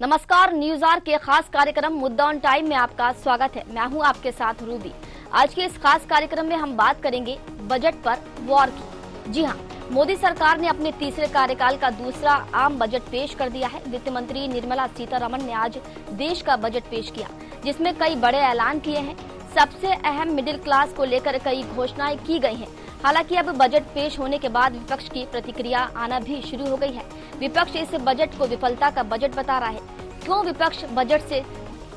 नमस्कार, news are के खास कार्यक्रम मुद्दा ऑन टाइम में आपका स्वागत है। मैं हूं आपके साथ रूबी। आज के इस खास कार्यक्रम में हम बात करेंगे बजट पर वॉर की। जी हां, मोदी सरकार ने अपने तीसरे कार्यकाल का दूसरा आम बजट पेश कर दिया है। वित्त मंत्री निर्मला सीतारमण ने आज देश का बजट पेश किया, जिसमें कई बड़े ऐलान किए हैं। सबसे अहम मिडिल क्लास को लेकर कई घोषणाएं की गई हैं। हालांकि अब बजट पेश होने के बाद विपक्ष की प्रतिक्रिया आना भी शुरू हो गई है। विपक्ष इस बजट को विफलता का बजट बता रहा है। क्यों विपक्ष बजट से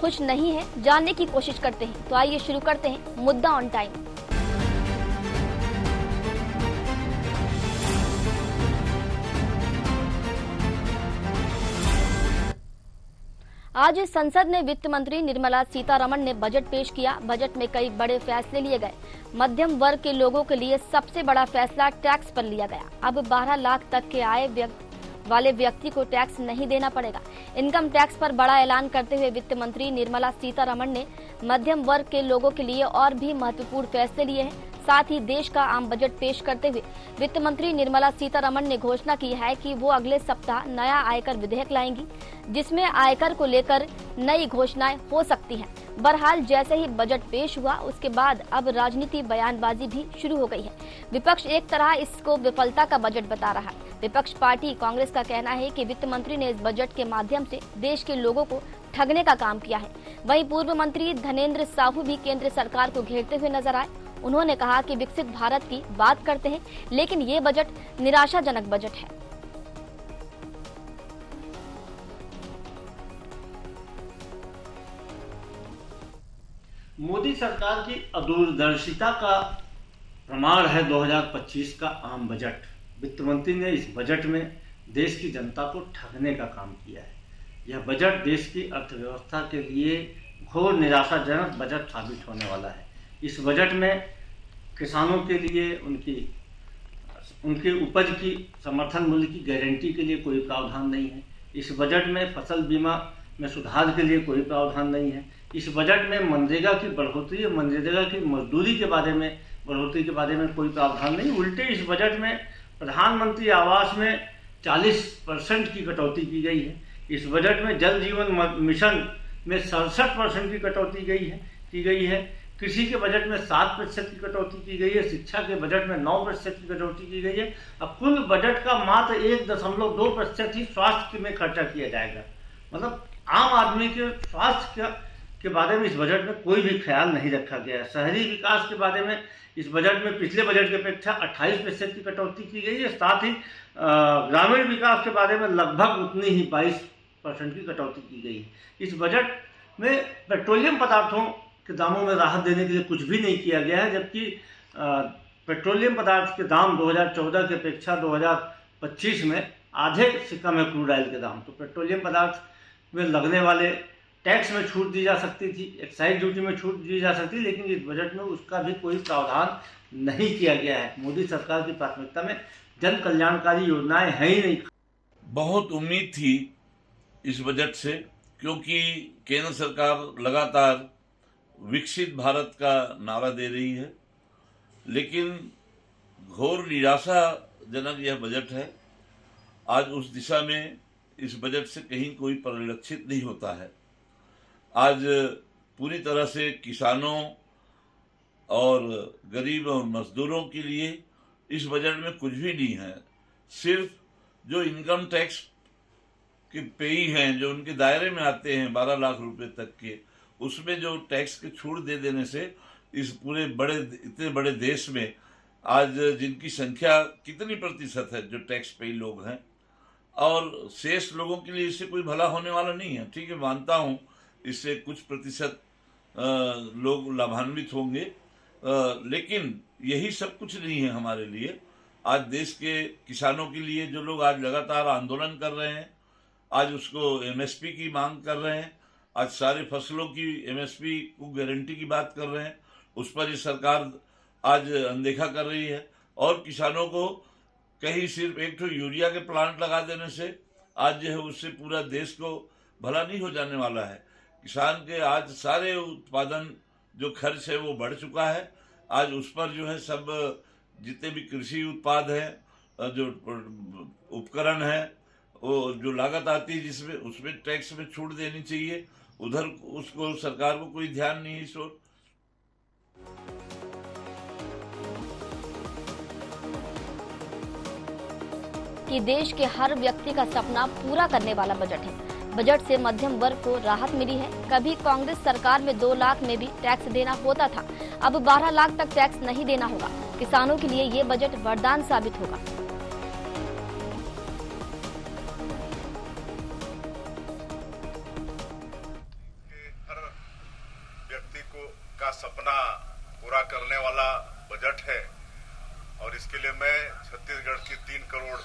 खुश नहीं है, जानने की कोशिश करते हैं। तो आइए शुरू करते हैं मुद्दा ऑन टाइम। आज संसद ने वित्त मंत्री निर्मला सीतारमण ने बजट पेश किया। बजट में कई बड़े फैसले लिए गए। मध्यम वर्ग के लोगों के लिए सबसे बड़ा फैसला टैक्स पर लिया गया। अब 12 लाख तक के आय वाले व्यक्ति को टैक्स नहीं देना पड़ेगा। इनकम टैक्स पर बड़ा ऐलान करते हुए वित्त मंत्री निर्मला सीतारमण ने मध्यम वर्ग के लोगों के लिए और भी महत्वपूर्ण फैसले लिए हैं। साथ ही देश का आम बजट पेश करते हुए वित्त मंत्री निर्मला सीतारमण ने घोषणा की है कि वो अगले सप्ताह नया आयकर विधेयक लाएंगी, जिसमें आयकर को लेकर नई घोषणाएं हो सकती हैं। बहरहाल जैसे ही बजट पेश हुआ उसके बाद अब राजनीति बयानबाजी भी शुरू हो गई है। विपक्ष एक तरह इसको विफलता का बजट बता रहा है। विपक्ष पार्टी कांग्रेस का कहना है कि वित्त मंत्री ने इस बजट के माध्यम से देश के लोगों को ठगने का काम किया है। वहीं पूर्व मंत्री धनेंद्र साहू भी केंद्र सरकार को घेरते हुए नजर आए। उन्होंने कहा कि विकसित भारत की बात करते हैं, लेकिन ये बजट निराशाजनक बजट है। मोदी सरकार की अदूरदर्शिता का प्रमाण है 2025 का आम बजट। वित्त मंत्री ने इस बजट में देश की जनता को ठगने का काम किया है। यह बजट देश की अर्थव्यवस्था के लिए घोर निराशाजनक बजट साबित होने वाला है। इस बजट में किसानों के लिए उनकी उपज की समर्थन मूल्य की गारंटी के लिए कोई प्रावधान नहीं है। इस बजट में फसल बीमा में सुधार के लिए कोई प्रावधान नहीं है। इस बजट में मनरेगा की बढ़ोतरी और मनरेगा की मजदूरी के बारे में बढ़ोतरी के बारे में कोई प्रावधान नहीं। उल्टे इस बजट में प्रधानमंत्री आवास में 40% की कटौती की गई है। इस बजट में जल जीवन मिशन में 67% की कटौती की गई है। कृषि के बजट में 7% की कटौती की गई है। शिक्षा के बजट में 9% की कटौती की गई है। अब कुल बजट का मात्र 1.2% ही स्वास्थ्य में खर्चा किया जाएगा। मतलब आम आदमी के स्वास्थ्य के बारे में इस बजट में कोई भी ख्याल नहीं रखा गया है। शहरी विकास के बारे में इस बजट में पिछले बजट की अपेक्षा 28% की कटौती की गई है। साथ ही ग्रामीण विकास के बारे में लगभग उतनी ही 22% की कटौती की गई है। इस बजट में पेट्रोलियम पदार्थों के दामों में राहत देने के लिए कुछ भी नहीं किया गया है, जबकि पेट्रोलियम पदार्थ के दाम 2014 की अपेक्षा 2025 में आधे से कम है क्रूड ऑयल के दाम। तो पेट्रोलियम पदार्थ में लगने वाले टैक्स में छूट दी जा सकती थी, एक्साइज ड्यूटी में छूट दी जा सकती, लेकिन इस बजट में उसका भी कोई प्रावधान नहीं किया गया है। मोदी सरकार की प्राथमिकता में जन कल्याणकारी योजनाएं है ही नहीं। बहुत उम्मीद थी इस बजट से, क्योंकि केंद्र सरकार लगातार विकसित भारत का नारा दे रही है, लेकिन घोर निराशाजनक यह बजट है। आज उस दिशा में इस बजट से कहीं कोई परिलक्षित नहीं होता है। आज पूरी तरह से किसानों और गरीब और मजदूरों के लिए इस बजट में कुछ भी नहीं है। सिर्फ जो इनकम टैक्स के पेई हैं, जो उनके दायरे में आते हैं 12 लाख रुपए तक के, उसमें जो टैक्स के छूट दे देने से इस पूरे इतने बड़े देश में आज जिनकी संख्या कितनी प्रतिशत है जो टैक्स पेई लोग हैं, और शेष लोगों के लिए इससे कोई भला होने वाला नहीं है। ठीक है, मानता हूं इससे कुछ प्रतिशत लोग लाभान्वित होंगे, लेकिन यही सब कुछ नहीं है हमारे लिए। आज देश के किसानों के लिए जो लोग आज लगातार आंदोलन कर रहे हैं, आज उसको एमएसपी की मांग कर रहे हैं, आज सारे फसलों की एमएसपी को गारंटी की बात कर रहे हैं, उस पर ये सरकार आज अनदेखा कर रही है। और किसानों को कहीं सिर्फ एक तो यूरिया के प्लांट लगा देने से आज जो है उससे पूरा देश को भला नहीं हो जाने वाला है। किसान के आज सारे उत्पादन जो खर्च है वो बढ़ चुका है। आज उस पर जो है सब जितने भी कृषि उत्पाद हैं, जो उपकरण है वो जो लागत आती है जिसमें उसमें टैक्स में छूट देनी चाहिए, उधर उसको सरकार को कोई ध्यान नहीं है इस ओर। कि देश के हर व्यक्ति का सपना पूरा करने वाला बजट है। बजट से मध्यम वर्ग को राहत मिली है। कभी कांग्रेस सरकार में 2 लाख में भी टैक्स देना होता था, अब 12 लाख तक टैक्स नहीं देना होगा। किसानों के लिए ये बजट वरदान साबित होगा। हर व्यक्ति का सपना पूरा करने वाला बजट है और इसके लिए मैं छत्तीसगढ़ की 3 करोड़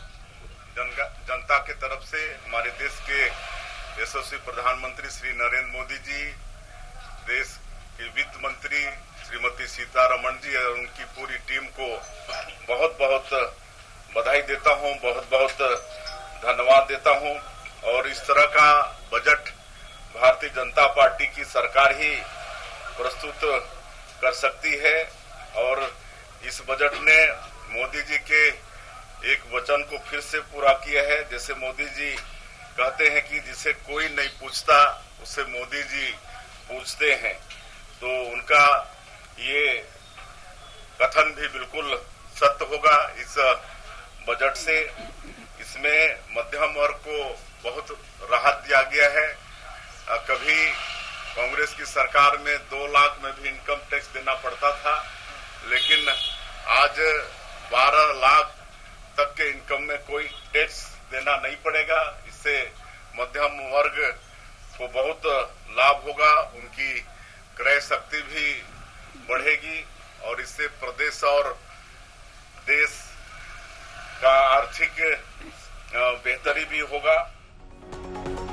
जनता के तरफ से हमारे देश के यशस्वी प्रधानमंत्री श्री नरेंद्र मोदी जी, देश के वित्त मंत्री श्रीमती सीतारमण जी और उनकी पूरी टीम को बहुत बहुत बधाई देता हूं, बहुत बहुत धन्यवाद देता हूं। और इस तरह का बजट भारतीय जनता पार्टी की सरकार ही प्रस्तुत कर सकती है और इस बजट ने मोदी जी के एक वचन को फिर से पूरा किया है। जैसे मोदी जी कहते हैं कि जिसे कोई नहीं पूछता उससे मोदी जी पूछते हैं, तो उनका ये कथन भी बिल्कुल सत्य होगा। इस बजट से इसमें मध्यम वर्ग को बहुत राहत दिया गया है। कभी कांग्रेस की सरकार में 2 लाख में भी इनकम टैक्स देना पड़ता था, लेकिन आज 12 लाख तक के इनकम में कोई टैक्स देना नहीं पड़ेगा। इससे मध्यम वर्ग को बहुत लाभ होगा, उनकी क्रय शक्ति भी बढ़ेगी और इससे प्रदेश और देश का आर्थिक बेहतरी भी होगा।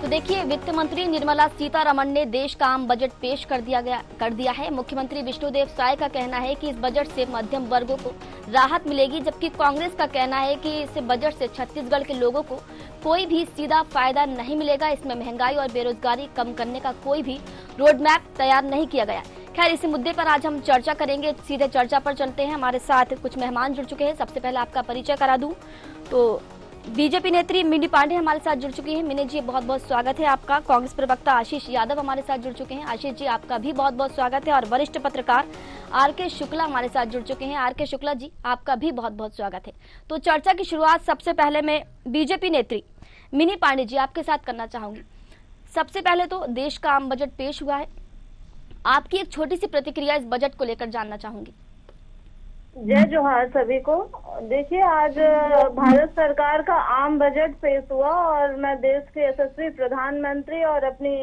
तो देखिए, वित्त मंत्री निर्मला सीतारमण ने देश का आम बजट पेश कर दिया है। मुख्यमंत्री विष्णुदेव साय का कहना है कि इस बजट से मध्यम वर्गों को राहत मिलेगी, जबकि कांग्रेस का कहना है कि इस बजट से छत्तीसगढ़ के लोगों को कोई भी सीधा फायदा नहीं मिलेगा। इसमें महंगाई और बेरोजगारी कम करने का कोई भी रोड मैप तैयार नहीं किया गया। खैर, इसी मुद्दे पर आज हम चर्चा करेंगे। सीधे चर्चा पर चलते हैं। हमारे साथ कुछ मेहमान जुड़ चुके हैं। सबसे पहले आपका परिचय करा दूं तो बीजेपी नेत्री मिनी पांडे हमारे साथ जुड़ चुकी हैं। मिनी जी, बहुत बहुत स्वागत है आपका। कांग्रेस प्रवक्ता आशीष यादव हमारे साथ जुड़ चुके हैं। आशीष जी, आपका भी बहुत बहुत स्वागत है। और वरिष्ठ पत्रकार आर.के. शुक्ला हमारे साथ जुड़ चुके हैं। आर.के. शुक्ला जी, आपका भी बहुत बहुत स्वागत है। तो चर्चा की शुरुआत सबसे पहले मैं बीजेपी नेत्री मिनी पांडे जी आपके साथ करना चाहूंगी। सबसे पहले तो देश का आम बजट पेश हुआ है, आपकी एक छोटी सी प्रतिक्रिया इस बजट को लेकर जानना चाहूंगी। जय जोहार सभी को। देखिए, आज भारत सरकार का आम बजट पेश हुआ और मैं देश के यशस्वी प्रधानमंत्री और अपनी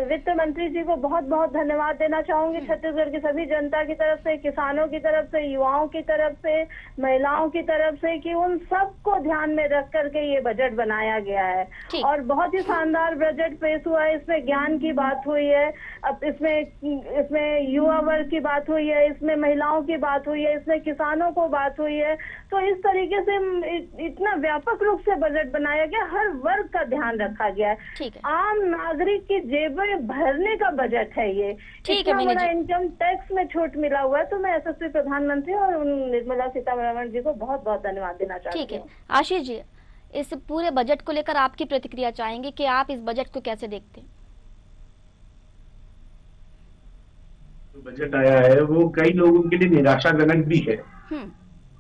वित्त मंत्री जी को बहुत बहुत धन्यवाद देना चाहूंगी। छत्तीसगढ़ की सभी जनता की तरफ से, किसानों की तरफ से, युवाओं की तरफ से, महिलाओं की तरफ से, कि उन सबको ध्यान में रख करके ये बजट बनाया गया है और बहुत ही शानदार बजट पेश हुआ है। इसमें ज्ञान की बात हुई है, अब इसमें युवा वर्ग की बात हुई है, इसमें महिलाओं की बात हुई है, इसमें किसानों को बात हुई है। तो इस तरीके से इतना व्यापक रूप से बजट बनाया गया, हर वर्ग का ध्यान रखा गया है। आम नागरिक की जेबें भरने का बजट है ये। ठीक है, बड़ा इनकम टैक्स में छूट मिला हुआ है। तो मैं यशस्वी प्रधानमंत्री और निर्मला सीतारमण जी को बहुत बहुत धन्यवाद देना चाहती हूँ। ठीक है आशीष जी, इस पूरे बजट को लेकर आपकी प्रतिक्रिया चाहेंगे कि आप इस बजट को कैसे देखते हैं? बजट आया है वो कई लोगों के लिए निराशाजनक भी है।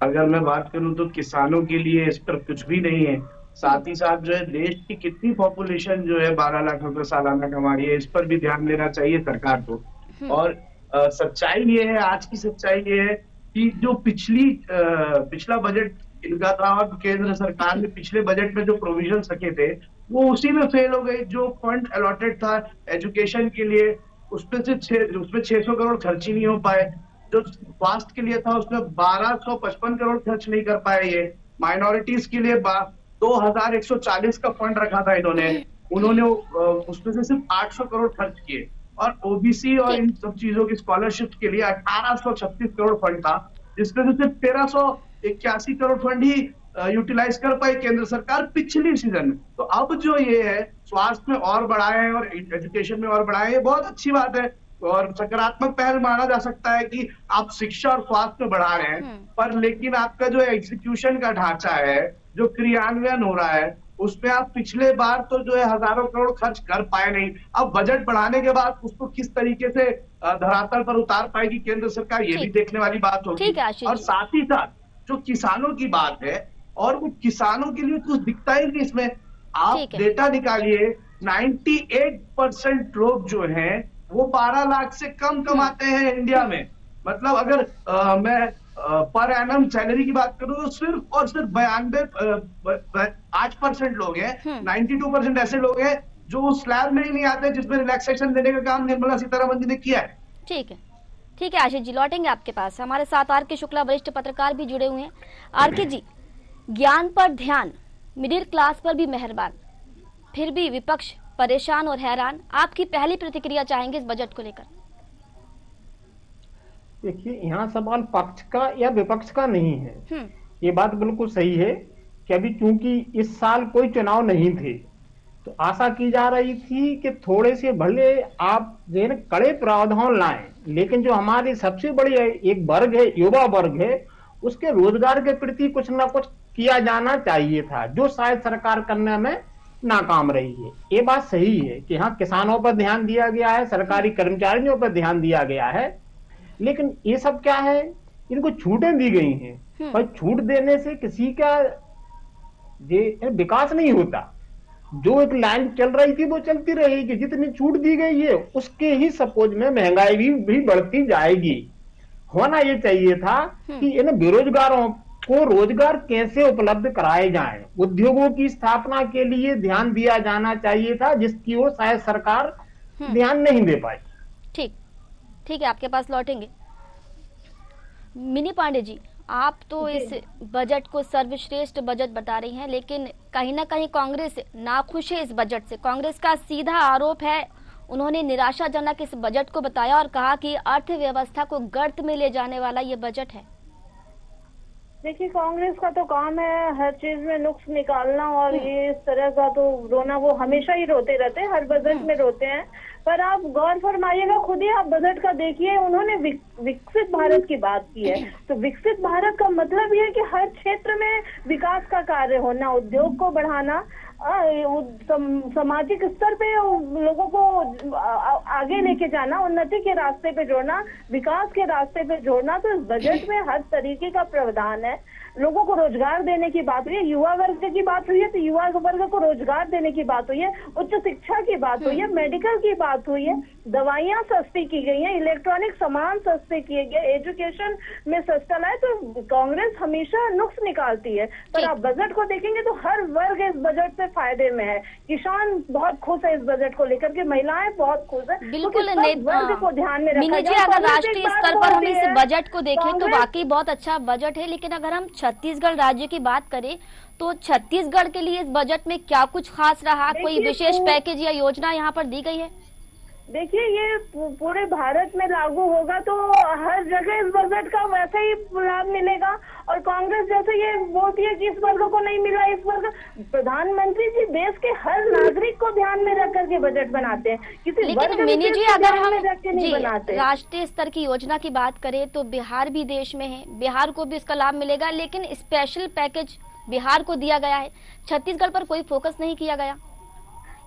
अगर मैं बात करूं तो किसानों के लिए इस पर कुछ भी नहीं है। साथ ही साथ जो है देश की कितनी पॉपुलेशन जो है 12 लाख रुपए सालाना कमा रही है, इस पर भी ध्यान देना चाहिए सरकार को। और सच्चाई ये है, आज की सच्चाई ये है कि जो पिछला बजट इनका था और केंद्र सरकार ने पिछले बजट में जो प्रोविजन रखे थे वो उसी में फेल हो गए। जो फंड अलॉटेड था एजुकेशन के लिए उसमें 600 करोड़ खर्च ही नहीं हो पाए। जो स्वास्थ्य के लिए था उसमें 1255 करोड़ खर्च नहीं कर पाए। ये माइनॉरिटीज के लिए 2140 का फंड रखा था उन्होंने उसमें से सिर्फ 800 करोड़ खर्च किए। और ओबीसी और इन सब चीजों की स्कॉलरशिप के लिए 1836 करोड़ फंड था, जिसमें से सिर्फ 1381 करोड़ फंड ही यूटिलाइज कर पाई केंद्र सरकार पिछली सीजन में। तो अब जो ये है स्वास्थ्य में और बढ़ाए और एजुकेशन में और बढ़ाए, ये बहुत अच्छी बात है और सकारात्मक पहल माना जा सकता है कि आप शिक्षा और स्वास्थ्य में बढ़ा रहे हैं। पर लेकिन आपका जो एग्जीक्यूशन का ढांचा है, जो क्रियान्वयन हो रहा है, उसमें आप पिछले बार तो जो है हजारों करोड़ खर्च कर पाए नहीं। अब बजट बढ़ाने के बाद उसको किस तरीके से धरातल पर उतार पाएगी केंद्र सरकार, ये भी देखने वाली बात होगी। और साथ ही साथ जो किसानों की बात है, और वो किसानों के लिए कुछ दिखता ही नहीं इसमें। आप डेटा निकालिए, 98% लोग जो हैं वो 12 लाख से कम कमाते हैं इंडिया में। मतलब अगर मैं पर एनम सैलरी की बात करूं तो सिर्फ और सिर्फ 8% लोग हैं, 92% ऐसे लोग हैं जो स्लैब में ही नहीं आते, जिसमें रिलैक्सेशन देने का काम निर्मला सीतारमण जी ने किया है। ठीक है, ठीक है आशीष जी, लौटेंगे आपके पास। हमारे साथ आर के शुक्ला वरिष्ठ पत्रकार भी जुड़े हुए हैं। आर के जी, ज्ञान पर ध्यान, मिडिल क्लास पर भी मेहरबान, फिर भी विपक्ष परेशान और हैरान। आपकी पहली प्रतिक्रिया चाहेंगे इस बजट को लेकर? देखिए, यहाँ सवाल पक्ष का या विपक्ष का नहीं है। ये बात बिल्कुल सही है कि अभी चूंकि इस साल कोई चुनाव नहीं थे, तो आशा की जा रही थी कि थोड़े से भले आप कड़े प्रावधान लाएं, लेकिन जो हमारी सबसे बड़ी एक वर्ग है, युवा वर्ग है, उसके रोजगार के प्रति कुछ ना कुछ किया जाना चाहिए था, जो शायद सरकार करने में नाकाम रही है। ये बात सही है कि हाँ, किसानों पर ध्यान दिया गया है, सरकारी कर्मचारियों पर ध्यान दिया गया है, लेकिन ये सब क्या है, इनको छूटें दी गई हैं। पर छूट देने से किसी का विकास नहीं होता। जो एक लाइन चल रही थी वो चलती रहेगी, जितनी छूट दी गई है उसके ही सपोज में महंगाई भी बढ़ती जाएगी। होना ये चाहिए था कि इन बेरोजगारों को रोजगार कैसे उपलब्ध कराए जाएं, उद्योगों की स्थापना के लिए ध्यान दिया जाना चाहिए था, जिसकी ओर शायद सरकार ध्यान नहीं दे पाई। ठीक, ठीक है, आपके पास लौटेंगे। मिनी पांडे जी, आप तो इस बजट को सर्वश्रेष्ठ बजट बता रही हैं, लेकिन कहीं ना कहीं कांग्रेस नाखुश है इस बजट से। कांग्रेस का सीधा आरोप है, उन्होंने निराशाजनक इस बजट को बताया और कहा कि अर्थव्यवस्था को गर्त में ले जाने वाला ये बजट है। देखिए, कांग्रेस का तो काम है हर चीज में नुक्स निकालना, और ये इस तरह का तो रोना वो हमेशा ही रोते रहते हैं, हर बजट में रोते हैं। पर आप गौर फरमाइएगा, खुद ही आप बजट का देखिए, उन्होंने विकसित भारत की बात की है। तो विकसित भारत का मतलब ये है कि हर क्षेत्र में विकास का कार्य होना, उद्योग को बढ़ाना, सामाजिक स्तर पे लोगों को आगे लेके जाना, उन्नति के रास्ते पे जोड़ना, विकास के रास्ते पे जोड़ना। तो इस बजट में हर तरीके का प्रावधान है। लोगों को रोजगार देने की बात हुई है, युवा वर्ग की बात हुई है तो युवा वर्ग को रोजगार देने की बात हुई है, उच्च शिक्षा की बात हुई है, मेडिकल की बात हुई है, दवाइयां सस्ती की गई हैं, इलेक्ट्रॉनिक सामान सस्ते किए गए, एजुकेशन में सस्ता लाए। तो कांग्रेस हमेशा नुक्स निकालती है। पर आप बजट को देखेंगे तो हर वर्ग इस बजट से फायदे में है। किसान बहुत खुश है इस बजट को लेकर के, महिलाएं बहुत खुश है। बिल्कुल, वर्ग को ध्यान में रखा जाए। अगर राष्ट्रीय स्तर पर हम इस बजट को देखें तो वाकई बहुत अच्छा बजट है, लेकिन अगर हम छत्तीसगढ़ राज्य की बात करें तो छत्तीसगढ़ के लिए इस बजट में क्या कुछ खास रहा? कोई विशेष पैकेज या योजना यहाँ पर दी गई है? देखिए, ये पूरे भारत में लागू होगा तो हर जगह इस बजट का वैसे ही लाभ मिलेगा। और कांग्रेस जैसे ये बोलती है कि इस वर्ग को नहीं मिला, इस वर्ग, प्रधानमंत्री जी देश के हर नागरिक को ध्यान में रख करके बजट बनाते हैं, किसी वर्ग मिनी जी अगर हम नहीं बनाते। राष्ट्रीय स्तर की योजना की बात करें तो बिहार भी देश में है, बिहार को भी इसका लाभ मिलेगा, लेकिन स्पेशल पैकेज बिहार को दिया गया है, छत्तीसगढ़ पर कोई फोकस नहीं किया गया।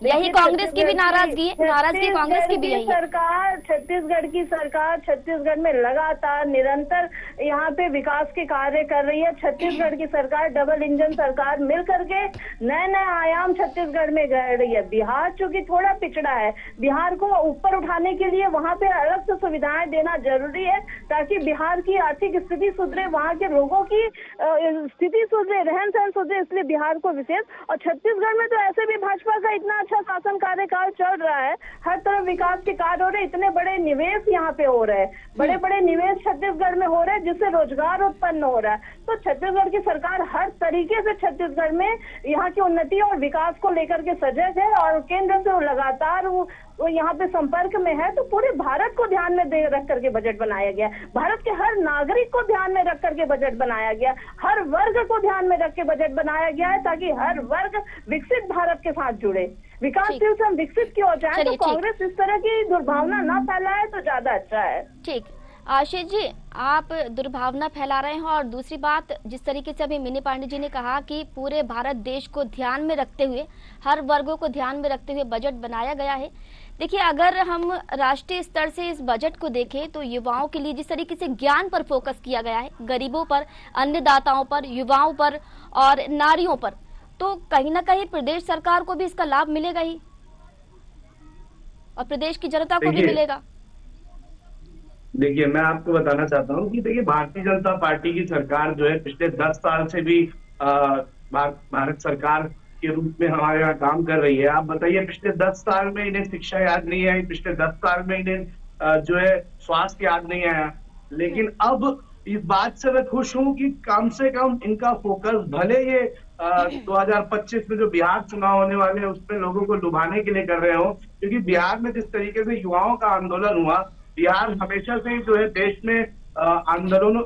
यही कांग्रेस की भी नाराजगी है, नाराजगी कांग्रेस की भी यही है। छत्तीसगढ़ की सरकार छत्तीसगढ़ में लगातार निरंतर यहाँ पे विकास के कार्य कर रही है। छत्तीसगढ़ की सरकार डबल इंजन सरकार मिल करके नए नए आयाम छत्तीसगढ़ में गढ़ रही है। बिहार चूंकि थोड़ा पिछड़ा है, बिहार को ऊपर उठाने के लिए वहाँ पे अलग से सुविधाएं देना जरूरी है, ताकि बिहार की आर्थिक स्थिति सुधरे, वहाँ के लोगों की स्थिति सुधरे, रहन सहन सुधरे, इसलिए बिहार को विशेष। और छत्तीसगढ़ में तो ऐसे भी भाजपा का इतना अच्छा शासन कार्यकाल चल रहा है, हर तरफ विकास के कार्य हो रहे, इतने बड़े निवेश यहाँ पे हो रहे हैं, बड़े बड़े निवेश छत्तीसगढ़ में हो रहे हैं, जिससे रोजगार उत्पन्न हो रहा है। तो छत्तीसगढ़ की सरकार हर तरीके से छत्तीसगढ़ में यहाँ की उन्नति और विकास को लेकर के सजग है, और केंद्र से लगातार वो यहाँ पे संपर्क में है। तो पूरे भारत को ध्यान में रख करके बजट बनाया गया, भारत के हर नागरिक को ध्यान में रख करके बजट बनाया गया, हर वर्ग को ध्यान में रख के बजट बनाया गया है, ताकि हर वर्ग विकसित भारत के साथ जुड़े, विकासशील से हम विकसित की ओर जाए। तो कांग्रेस इस तरह की दुर्भावना न फैलाए तो ज्यादा अच्छा है। ठीक, आशीष जी, आप दुर्भावना फैला रहे हैं और दूसरी बात, जिस तरीके से अभी मिनी पांडे जी ने कहा कि पूरे भारत देश को ध्यान में रखते हुए, हर वर्गों को ध्यान में रखते हुए बजट बनाया गया है। देखिए, अगर हम राष्ट्रीय स्तर से इस बजट को देखें तो युवाओं के लिए जिस तरीके से ज्ञान पर फोकस किया गया है, गरीबों पर, अन्नदाताओं पर, युवाओं पर और नारियों पर, तो कहीं ना कहीं प्रदेश सरकार को भी इसका लाभ मिलेगा ही और प्रदेश की जनता को भी मिलेगा। देखिए, मैं आपको बताना चाहता हूँ कि देखिए, भारतीय जनता पार्टी की सरकार जो है पिछले 10 साल से भी भारत सरकार के रूप में हमारे यहाँ काम कर रही है। आप बताइए, पिछले 10 साल में इन्हें शिक्षा याद नहीं आई, पिछले 10 साल में इन्हें जो है स्वास्थ्य याद नहीं आया। लेकिन अब इस बात से मैं खुश हूं कि कम से कम इनका फोकस, भले ये 2025 में जो बिहार चुनाव होने वाले हैं उसमें लोगों को लुभाने के लिए कर रहे हो, क्योंकि बिहार में जिस तरीके से युवाओं का आंदोलन हुआ, बिहार हमेशा से जो है देश में आंदोलन,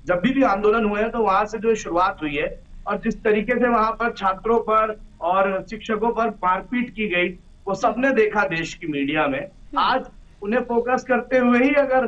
जब भी आंदोलन हुए हैं तो वहां से जो शुरुआत हुई है, और जिस तरीके से वहां पर छात्रों पर और शिक्षकों पर मारपीट की गई वो सबने देखा देश की मीडिया में। आज उन्हें फोकस करते हुए ही अगर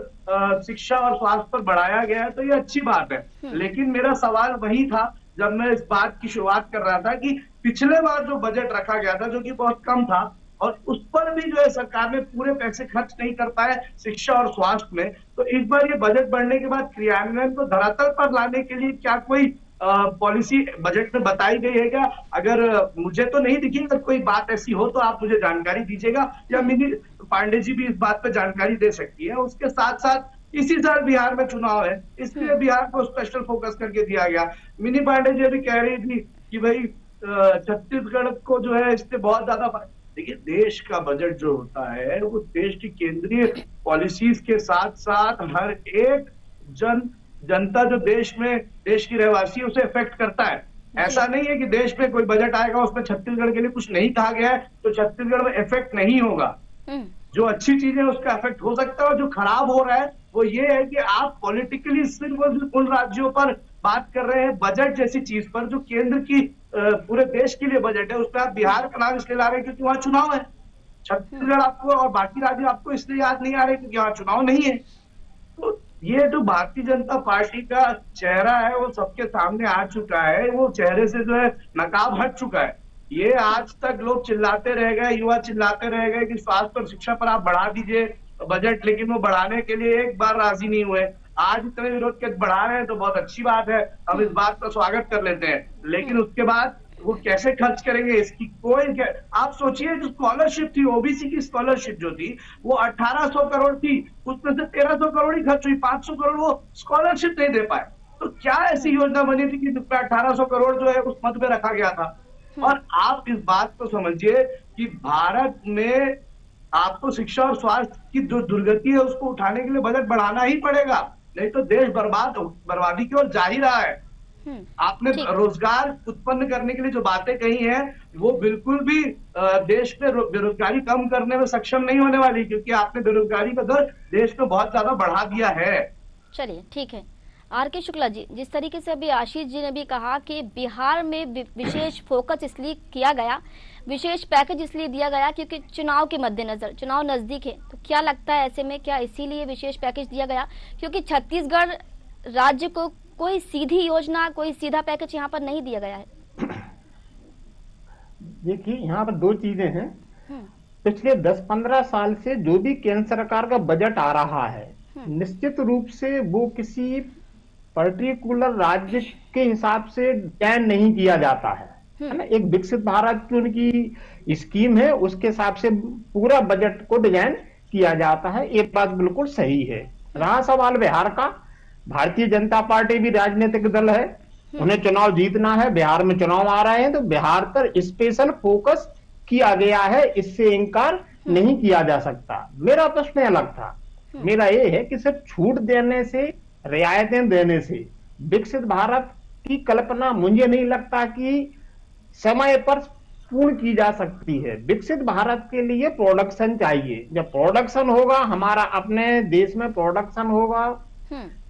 शिक्षा और स्वास्थ्य पर बढ़ाया गया है तो ये अच्छी बात है। लेकिन मेरा सवाल वही था जब मैं इस बात की शुरुआत कर रहा था कि पिछले बार जो बजट रखा गया था, जो कि बहुत कम था, और उस पर भी जो है सरकार ने पूरे पैसे खर्च नहीं कर पाए शिक्षा और स्वास्थ्य में, तो इस बार ये बजट बढ़ने के बाद क्रियान्वयन को धरातल पर लाने के लिए क्या कोई पॉलिसी बजट में बताई गई है क्या? अगर मुझे तो नहीं दिखी, अगर कोई बात ऐसी हो तो आप मुझे जानकारी दीजिएगा, या मिनी पांडे जी भी इस बात पे जानकारी दे सकती है। उसके साथ साथ इसी साल बिहार में चुनाव है, इसलिए बिहार को स्पेशल फोकस करके दिया गया। मिनी पांडे जी अभी कह रही थी कि भाई छत्तीसगढ़ को जो है इससे बहुत ज्यादा, देखिए देश का बजट जो होता है वो देश की केंद्रीय पॉलिसीज के साथ साथ हर एक जनता जो देश की रहवासी उसे इफेक्ट करता है। ऐसा नहीं है कि देश में कोई बजट आएगा उसमें छत्तीसगढ़ के लिए कुछ नहीं कहा गया है तो छत्तीसगढ़ में इफेक्ट नहीं होगा। जो अच्छी चीजें उसका इफेक्ट हो सकता है, और जो खराब हो रहा है वो ये है कि आप पॉलिटिकली सिर्फ उन राज्यों पर बात कर रहे हैं बजट जैसी चीज पर, जो केंद्र की पूरे देश के लिए बजट है, उसमें आप बिहार का नाम इसलिए ला रहे हैं क्योंकि वहां चुनाव है। छत्तीसगढ़ आपको और बाकी राज्य आपको इसलिए याद नहीं आ रहे क्योंकि वहां चुनाव नहीं है। तो ये जो भारतीय जनता पार्टी का चेहरा है वो सबके सामने आ चुका है, वो चेहरे से जो है नकाब हट चुका है। ये आज तक लोग चिल्लाते रह गए, युवा चिल्लाते रह गए कि स्वास्थ्य और शिक्षा पर आप बढ़ा दीजिए बजट, लेकिन वो बढ़ाने के लिए एक बार राजी नहीं हुए। आज इतने विरोध के बढ़ा रहे हैं तो बहुत अच्छी बात है, हम इस बात का स्वागत कर लेते हैं, लेकिन उसके बाद वो कैसे खर्च करेंगे इसकी कोई, आप सोचिए जो स्कॉलरशिप थी, ओबीसी की स्कॉलरशिप जो थी वो 1800 करोड़ थी, उसमें से 1300 करोड़ ही खर्च हुई, 500 करोड़ वो स्कॉलरशिप नहीं दे पाए। तो क्या ऐसी योजना बनी थी कि 1800 करोड़ जो है उस मद में रखा गया था? और आप इस बात को समझिए कि भारत में आपको शिक्षा और स्वास्थ्य की जो दुर्गति है उसको उठाने के लिए बजट बढ़ाना ही पड़ेगा, नहीं तो देश बर्बादी की ओर जा ही रहा है। आपने रोजगार उत्पन्न करने के लिए जो बातें कही हैं वो बिल्कुल भी देश में बेरोजगारी कम करने में सक्षम नहीं होने वाली, क्योंकि आपने बेरोजगारी का दर देश में बहुत ज्यादा बढ़ा दिया है। चलिए ठीक है। आर.के. शुक्ला जी, जिस तरीके से अभी आशीष जी ने भी कहा कि बिहार में विशेष फोकस इसलिए किया गया, विशेष पैकेज इसलिए दिया गया क्योंकि चुनाव के मद्देनजर, चुनाव नजदीक है, तो क्या लगता है ऐसे में क्या इसीलिए विशेष पैकेज दिया गया? क्योंकि छत्तीसगढ़ राज्य को कोई सीधी योजना, कोई सीधा पैकेज यहाँ पर नहीं दिया गया है। देखिए, यहाँ पर दो चीजें हैं। पिछले 10-15 साल से जो भी केंद्र सरकार का बजट आ रहा है, निश्चित रूप से वो किसी पर्टिकुलर राज्य के हिसाब से डिजाइन नहीं किया जाता है ना। एक विकसित भारत की उनकी स्कीम है, उसके हिसाब से पूरा बजट को डिजाइन किया जाता है, एक बात बिल्कुल सही है। रहा सवाल बिहार का, भारतीय जनता पार्टी भी राजनीतिक दल है, उन्हें चुनाव जीतना है, बिहार में चुनाव आ रहे हैं तो बिहार पर स्पेशल फोकस किया गया है, इससे इनकार नहीं किया जा सकता। मेरा प्रश्न अलग था, मेरा ये है कि सिर्फ छूट देने से, रियायतें देने से विकसित भारत की कल्पना मुझे नहीं लगता कि समय पर पूर्ण की जा सकती है। विकसित भारत के लिए प्रोडक्शन चाहिए, जब प्रोडक्शन होगा, हमारा अपने देश में प्रोडक्शन होगा,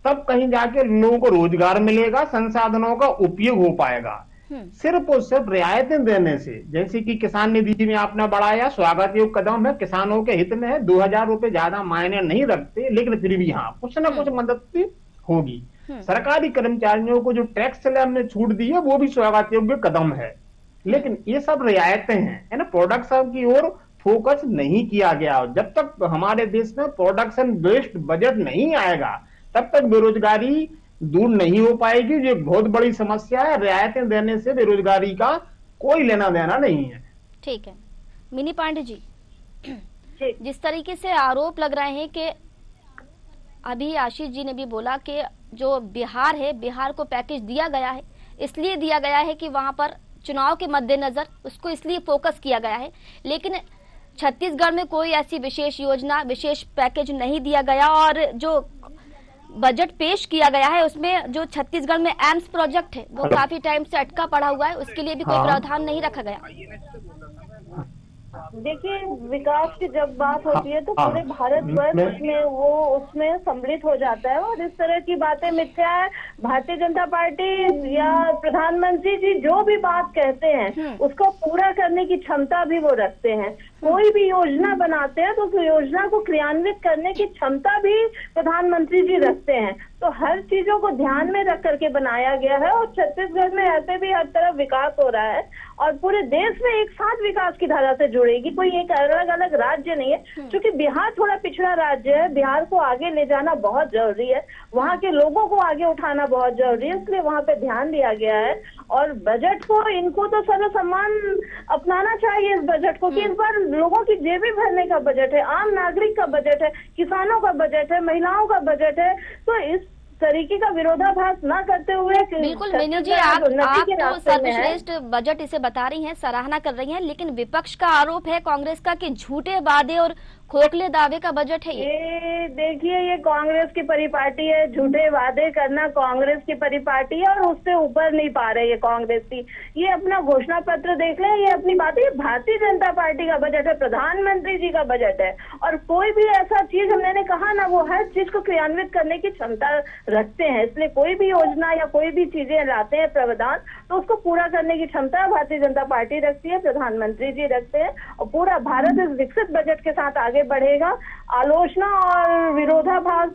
तब कहीं जाके लोगों को रोजगार मिलेगा, संसाधनों का उपयोग हो पाएगा। सिर्फ और सिर्फ रियायतें देने से, जैसे कि किसान निधि में आपने बढ़ाया, स्वागत योग्य कदम है, किसानों के हित में है। 2000 रुपए ज्यादा मायने नहीं रखते, लेकिन फिर भी हाँ कुछ ना कुछ मदद भी होगी। सरकारी कर्मचारियों को जो टैक्स स्लैब में छूट दी है वो भी स्वागत योग्य कदम है, लेकिन ये सब रियायतें हैं, है ना। प्रोडक्शन की ओर फोकस नहीं किया गया। जब तक हमारे देश में प्रोडक्शन बेस्ड बजट नहीं आएगा तब तक बेरोजगारी दूर नहीं हो पाएगी। जो एक बहुत बड़ी समस्या है, रियायतें देने से बेरोजगारी का कोई लेना देना नहीं है। ठीक है मिनी पांडे जी, जिस तरीके से आरोप लग रहे हैं कि अभी आशीष जी ने भी बोला कि जो बिहार है, बिहार को पैकेज दिया गया है, इसलिए दिया गया है कि वहां पर चुनाव के मद्देनजर उसको इसलिए फोकस किया गया है, लेकिन छत्तीसगढ़ में कोई ऐसी विशेष योजना, विशेष पैकेज नहीं दिया गया। और जो बजट पेश किया गया है उसमें जो छत्तीसगढ़ में एम्स प्रोजेक्ट है वो काफी टाइम से अटका पड़ा हुआ है, उसके लिए भी कोई प्रावधान नहीं रखा गया। देखिए, विकास की जब बात होती है तो पूरे भारतवर्ष में उसमें सम्मिलित हो जाता है, और इस तरह की बातें मिथ्या है। भारतीय जनता पार्टी या प्रधानमंत्री जी जो भी बात कहते हैं उसको पूरा करने की क्षमता भी वो रखते हैं। कोई भी योजना बनाते हैं तो उस योजना को क्रियान्वित करने की क्षमता भी प्रधानमंत्री जी रखते हैं। तो हर चीजों को ध्यान में रख करके बनाया गया है, और छत्तीसगढ़ में ऐसे भी हर तरफ विकास हो रहा है और पूरे देश में एक साथ विकास की धारा से जुड़ेगी। कोई एक अलग अलग राज्य नहीं है, क्योंकि बिहार थोड़ा पिछड़ा राज्य है। बिहार को आगे ले जाना बहुत जरूरी है, वहाँ के लोगों को आगे उठाना बहुत जरूरी है, इसलिए वहाँ पे ध्यान दिया गया है। और बजट को, इनको तो सर्वसम्मान अपनाना चाहिए इस बजट को, कि इस बार लोगों की जेबें भरने का बजट है, आम नागरिक का बजट है, किसानों का बजट है, महिलाओं का बजट है। तो इस तरीके का विरोधाभास न करते हुए, बिल्कुल मीनू जी, आप तो सर्वश्रेष्ठ बजट इसे बता रही हैं, सराहना कर रही हैं, लेकिन विपक्ष का आरोप है कांग्रेस का कि झूठे वादे और खोखले दावे का बजट है ये। देखिए, ये कांग्रेस की परिपाटी है, झूठे वादे करना कांग्रेस की परिपाटी है, और उससे ऊपर नहीं पा रहे ये कांग्रेस की। ये अपना घोषणा पत्र देख लें, ये अपनी बात है। भारतीय जनता पार्टी का बजट है, प्रधानमंत्री जी का बजट है, और कोई भी ऐसा चीज मैंने कहा ना, वो हर चीज को क्रियान्वित करने की क्षमता रखते हैं। इसलिए कोई भी योजना या कोई भी चीजें लाते हैं प्रावधान, तो उसको पूरा करने की क्षमता भारतीय जनता पार्टी रखती है, प्रधानमंत्री जी रखते हैं, और पूरा भारत इस विकसित बजट के साथ आगे बढ़ेगा। आलोचना और विरोधाभास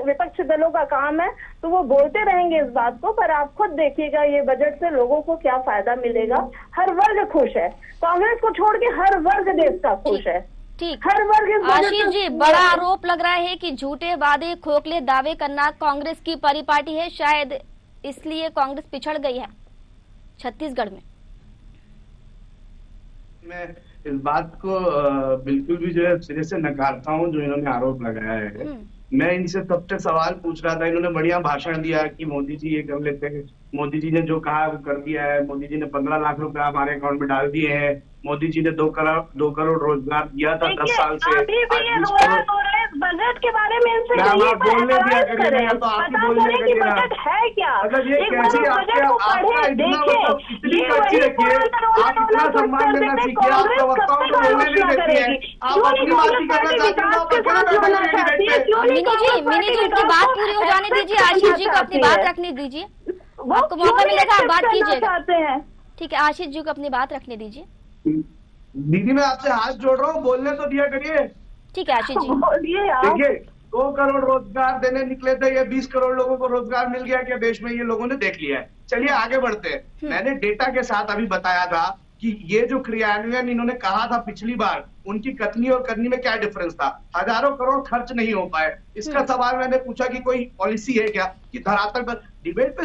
विपक्ष दलों का काम है, तो वो बोलते रहेंगे इस बात को, पर आप खुद देखिएगा ये बजट से लोगों को क्या फायदा मिलेगा। हर वर्ग खुश है, कांग्रेस को छोड़ के हर वर्ग देश का खुश है। ठीक, हर वर्ग। आशीष जी, बड़ा आरोप लग रहा है कि झूठे वादे, खोखले दावे करना कांग्रेस की परिपाटी है, शायद इसलिए कांग्रेस पिछड़ गई है छत्तीसगढ़ में। मैं इस बात को बिल्कुल भी जो है सिरे से नकारता हूँ जो इन्होंने आरोप लगाया है। मैं इनसे तब तक सवाल पूछ रहा था, इन्होंने बढ़िया भाषण दिया कि मोदी जी ये कर लेते हैं, मोदी जी ने जो कहा वो कर दिया है, मोदी जी ने 15 लाख रुपए हमारे अकाउंट में डाल दिए हैं, मोदी जी ने 2 करोड़ रोजगार दिया था 10 साल से। बजट के बारे में इनसे बोलने दिया करें, तो आप ही बोलने कि बजट है क्या, मतलब ये कैसी आपका इतनी अच्छी रखिए, आप इतना सम्मान देना सीखिए, आप प्रवक्ताओं को बोलने नहीं देती है, आप अपनी बात ही करना चाहते हैं, आप मिनी जी की बात पूरी हो जाने दीजिए, आशीष जी को अपनी बात रखने दीजिए, आपको मौका मिलेगा, आप बात कीजिएगा। ठीक है, आशीष जी को अपनी बात रखने दीजिए। दीदी मैं आपसे हाथ जोड़ रहा हूँ, बोलने तो दिया करिए। ठीक है आशीष जी, देखिए 2 करोड़ रोजगार देने निकले थे, ये 20 करोड़ लोगों को रोजगार मिल गया क्या देश में, ये लोगों ने देख लिया है। चलिए आगे बढ़ते हैं। मैंने डेटा के साथ अभी बताया था कि ये जो क्रियान्वयन इन्होंने कहा था पिछली बार, उनकी कथनी और करनी में क्या डिफरेंस था। हजारों करोड़ खर्च नहीं हो पाए। इसका सवाल मैंने पूछा कि कोई पॉलिसी है क्या, कि धरातल पर डिबेट पे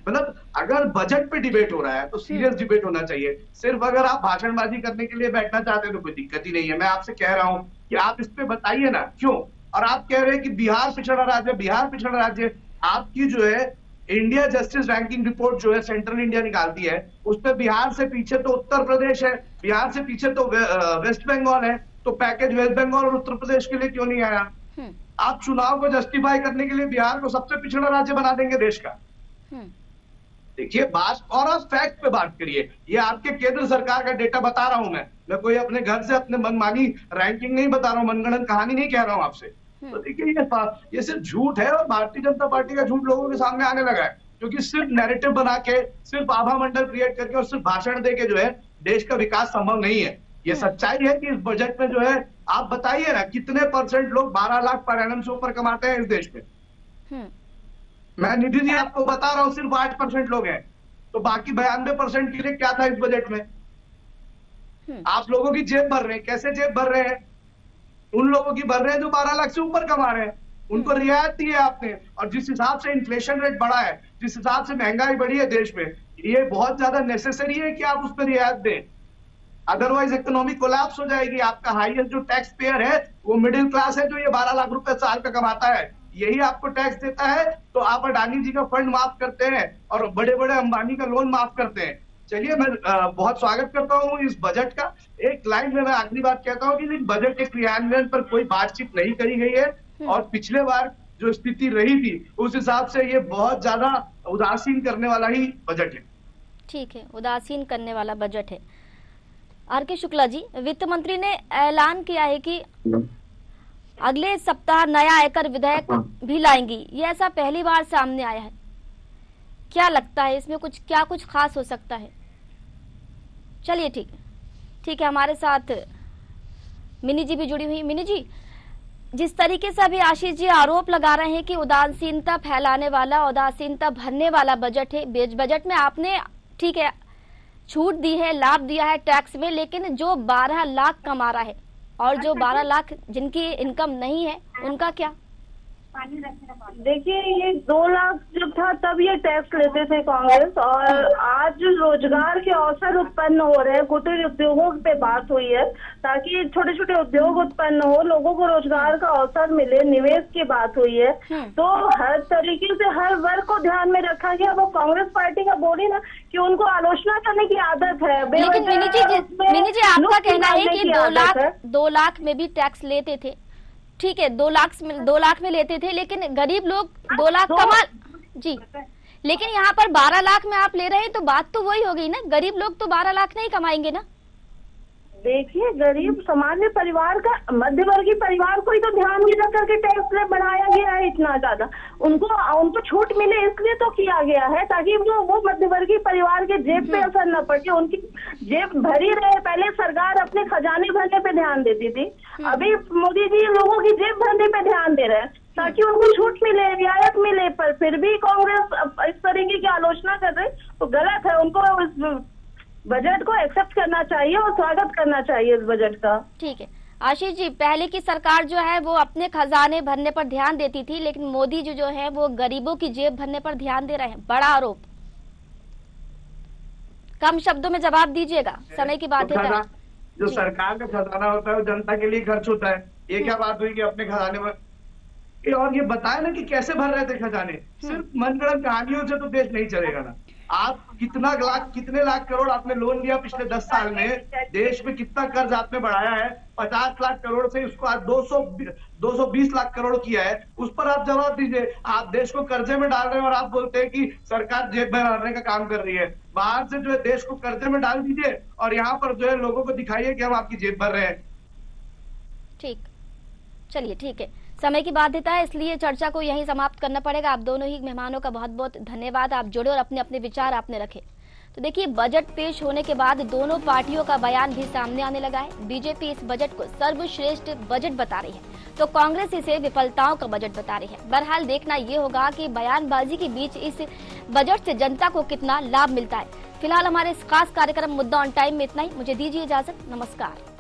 मतलब अगर बजट पे डिबेट हो रहा है तो सीरियस डिबेट होना चाहिए। सिर्फ अगर आप भाषणबाजी करने के लिए बैठना चाहते हैं तो कोई दिक्कत ही नहीं है। मैं आपसे कह रहा हूँ कि आप इस पे बताइए ना क्यों। और आप कह रहे हैं कि बिहार पिछड़ा राज्य, बिहार पिछड़ा राज्य। आपकी जो है इंडिया जस्टिस रैंकिंग रिपोर्ट जो है सेंट्रल इंडिया निकालती है, उसमें बिहार से पीछे तो उत्तर प्रदेश है, बिहार से पीछे तो वेस्ट बंगाल है। तो पैकेज वेस्ट बंगाल और उत्तर प्रदेश के लिए क्यों नहीं आया? आप चुनाव को जस्टिफाई करने के लिए बिहार को सबसे पिछड़ा राज्य बना देंगे देश का। देखिए बात, और आप फैक्ट पे बात करिए। ये आपके केंद्र सरकार का डेटा बता रहा हूं मैं कोई अपने घर से अपने मनमानी रैंकिंग नहीं बता रहा हूं, मनगढ़ंत कहानी नहीं कह रहा हूं आपसे। तो देखिए ये सिर्फ झूठ है, और भारतीय जनता पार्टी का झूठ लोगों के सामने आने लगा है। क्योंकि सिर्फ नैरेटिव बना के, सिर्फ आभा मंडल क्रिएट करके और सिर्फ भाषण दे के जो है देश का विकास संभव नहीं है। ये सच्चाई है कि इस बजट में जो है, आप बताइए ना कितने % लोग 12 लाख पर एनम से ऊपर कमाते हैं इस देश में। मैं निधि जी आपको बता रहा हूं, सिर्फ 8% लोग हैं, तो बाकी 92% के लिए क्या था इस बजट में? आप लोगों की जेब भर रहे हैं। कैसे जेब भर रहे हैं? उन लोगों की भर रहे हैं जो 12 लाख से ऊपर कमा रहे हैं, उनको रियायत दी है आपने। और जिस हिसाब से इन्फ्लेशन रेट बढ़ा है, जिस हिसाब से महंगाई बढ़ी है देश में, ये बहुत ज्यादा नेसेसरी है कि आप उस पर रियायत दें, अदरवाइज इकोनॉमी कोलैप्स हो जाएगी। आपका हाईएस्ट जो टैक्स पेयर है वो मिडिल क्लास है, जो ये 12 लाख रुपए साल का कमाता है, यही आपको टैक्स देता है। तो आप अडानी जी का फंड माफ करते हैं और बड़े बड़े अंबानी का लोन माफ करते हैं। चलिए, मैं बहुत स्वागत करता हूँ इस बजट का। एक लाइन में मैं आखिरी बात कहता हूँ कि इस बजट के क्रियान्वयन पर कोई बातचीत नहीं करी गई है, और पिछले बार जो स्थिति रही थी उस हिसाब से ये बहुत ज्यादा उदासीन करने वाला ही बजट है। ठीक है, उदासीन करने वाला बजट है। आर.के. शुक्ला जी, वित्त मंत्री ने ऐलान किया है कि अगले सप्ताह नया आयकर विधेयक भी लाएंगी। ये ऐसा पहली बार सामने आया है। क्या लगता है इसमें कुछ खास हो सकता है? चलिए ठीक है, हमारे साथ मिनी जी भी जुड़ी हुई। मिनी जी, जिस तरीके से अभी आशीष जी आरोप लगा रहे हैं कि उदासीनता फैलाने वाला, उदासीनता भरने वाला बजट है, बजट में आपने ठीक है छूट दी है, लाभ दिया है टैक्स में, लेकिन जो 12 लाख कमा रहा है और जो 12 लाख जिनकी इनकम नहीं है उनका क्या? देखिए, ये 2 लाख जब था तब ये टैक्स लेते थे कांग्रेस, और आज जो रोजगार के अवसर उत्पन्न हो रहे हैं, कुटीर उद्योगों पे बात हुई है ताकि छोटे छोटे उद्योग उत्पन्न हो, लोगों को रोजगार का अवसर मिले, निवेश की बात हुई है। तो हर तरीके से हर वर्ग को ध्यान में रखा गया। वो कांग्रेस पार्टी का बोली ना कि उनको आलोचना करने की आदत है। लेकिन मिनी जी आपका कहना है कि 2 लाख में भी टैक्स लेते थे, ठीक है, 2 लाख में लेते थे, लेकिन गरीब लोग 2 लाख कमा जी, लेकिन यहाँ पर 12 लाख में आप ले रहे हैं, तो बात तो वही हो गई ना, गरीब लोग तो 12 लाख नहीं कमाएंगे ना। देखिए, गरीब सामान्य परिवार का, मध्यवर्गीय परिवार को ही तो ध्यान में रख करके टैक्स रेट बढ़ाया गया है इतना ज्यादा। उनको छूट मिले इसलिए तो किया गया है ताकि वो मध्यवर्गीय परिवार के जेब पे असर न पड़े, उनकी जेब भरी रहे। पहले सरकार अपने खजाने भरने पे ध्यान देती थी, अभी मोदी जी लोगों की जेब भरने पे ध्यान दे रहे हैं ताकि उनको छूट मिले, रियायत मिले। पर फिर भी कांग्रेस इस तरीके की आलोचना कर रही तो गलत है। उनको इस बजट को एक्सेप्ट करना चाहिए और स्वागत करना चाहिए इस बजट का। ठीक है आशीष जी, पहले की सरकार जो है वो अपने खजाने भरने पर ध्यान देती थी, लेकिन मोदी जी जो है वो गरीबों की जेब भरने पर ध्यान दे रहे हैं। बड़ा आरोप। कम शब्दों में जवाब दीजिएगा, समय की बात है। जो सरकार का खजाना होता है वो जनता के लिए खर्च होता है। ये क्या बात हुई कि अपने खजाने में, और ये बताया ना कि कैसे भर रहे थे खजाने। सिर्फ मनगढ़ंत कहानियों से तो देश नहीं चलेगा ना। आप कितने लाख करोड़ आपने लोन लिया पिछले 10 साल में, देश में कितना कर्ज आपने बढ़ाया है, 50 लाख करोड़ से उसको आज 220 लाख करोड़ किया है, उस पर आप जवाब दीजिए। आप देश को कर्जे में डाल रहे हैं और आप बोलते हैं कि सरकार जेब में डालने का काम कर रही है। बाहर से जो है देश को कर्जे में डाल दीजिए और यहाँ पर जो है लोगों को दिखाइए कि हम आपकी जेब भर रहे हैं। ठीक, चलिए ठीक है, समय की बाध्यता है इसलिए चर्चा को यहीं समाप्त करना पड़ेगा। आप दोनों ही मेहमानों का बहुत बहुत धन्यवाद, आप जुड़े और अपने अपने विचार आपने रखे। तो देखिए, बजट पेश होने के बाद दोनों पार्टियों का बयान भी सामने आने लगा है। बीजेपी इस बजट को सर्वश्रेष्ठ बजट बता रही है, तो कांग्रेस इसे विफलताओं का बजट बता रही है। बहरहाल देखना ये होगा कि बयानबाजी के बीच इस बजट से जनता को कितना लाभ मिलता है। फिलहाल हमारे इस खास कार्यक्रम मुद्दा ऑन टाइम में इतना ही। मुझे दीजिए इजाजत, नमस्कार।